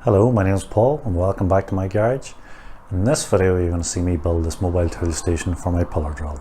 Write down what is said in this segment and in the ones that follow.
Hello, my name is Paul and welcome back to my garage. In this video you're going to see me build this mobile tool station for my pillar drill.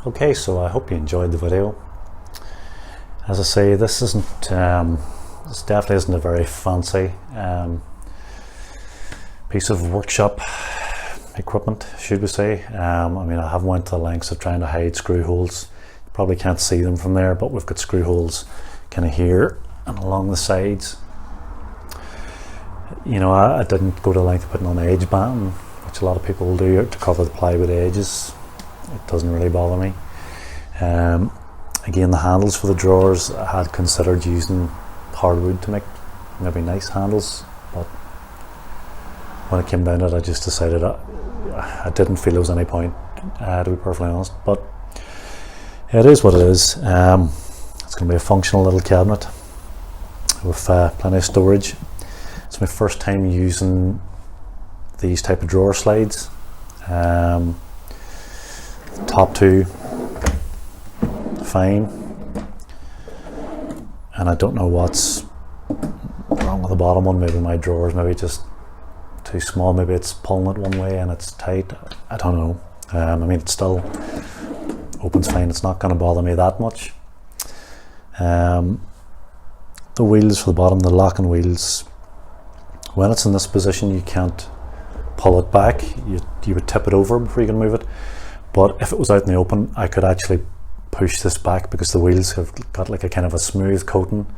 Okay, so I hope you enjoyed the video. As I say, this definitely isn't a very fancy piece of workshop equipment, should we say. I mean, I haven't went to the lengths of trying to hide screw holes. You probably can't see them from there, but we've got screw holes kind of here and along the sides. You know, I didn't go to the length of putting on edge banding, which a lot of people will do to cover the plywood edges. It doesn't really bother me. Again, the handles for the drawers, I had considered using hardwood to make maybe nice handles, but when it came down to it, I just decided I didn't feel there was any point, to be perfectly honest. But it is what it is. It's going to be a functional little cabinet with plenty of storage. It's my first time using these type of drawer slides. The top two, fine, and I don't know what's wrong with the bottom one. Maybe my drawers maybe just too small, maybe it's pulling it one way and it's tight, I don't know. I mean, it still opens fine, it's not going to bother me that much. The wheels for the bottom, the locking wheels, when it's in this position you can't pull it back, you would tip it over before you can move it, but if it was out in the open I could actually push this back because the wheels have got like a kind of a smooth coating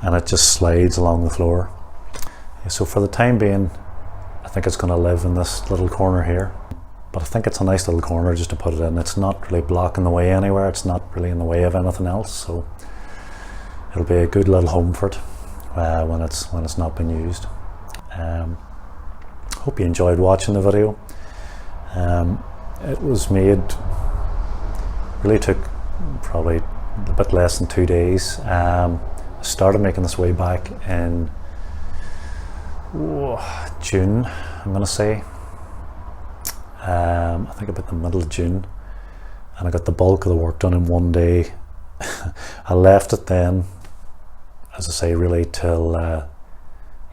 and it just slides along the floor. So for the time being I think it's going to live in this little corner here, but I think it's a nice little corner just to put it in. It's not really blocking the way anywhere, it's not really in the way of anything else, so it'll be a good little home for it when it's not been used. Hope you enjoyed watching the video. It was made, really took probably a bit less than 2 days. I started making this way back in June, I'm going to say. I think about the middle of June, and I got the bulk of the work done in one day. I left it then, as I say, really till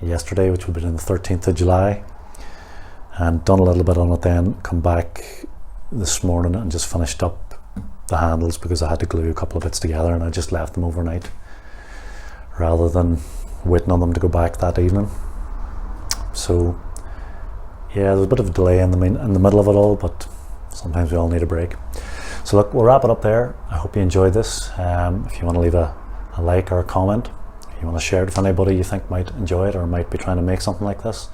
yesterday, which would have been the 13th of July, and done a little bit on it then, come back this morning and just finished up the handles because I had to glue a couple of bits together, and I just left them overnight rather than waiting on them to go back that evening. So yeah, there's a bit of a delay in the middle of it all, but sometimes we all need a break. So look, we'll wrap it up there. I hope you enjoyed this. If you want to leave a like or a comment, if you want to share it with anybody you think might enjoy it or might be trying to make something like this,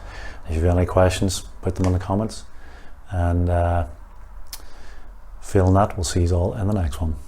if you have any questions, put them in the comments, and failing that, we'll see you all in the next one.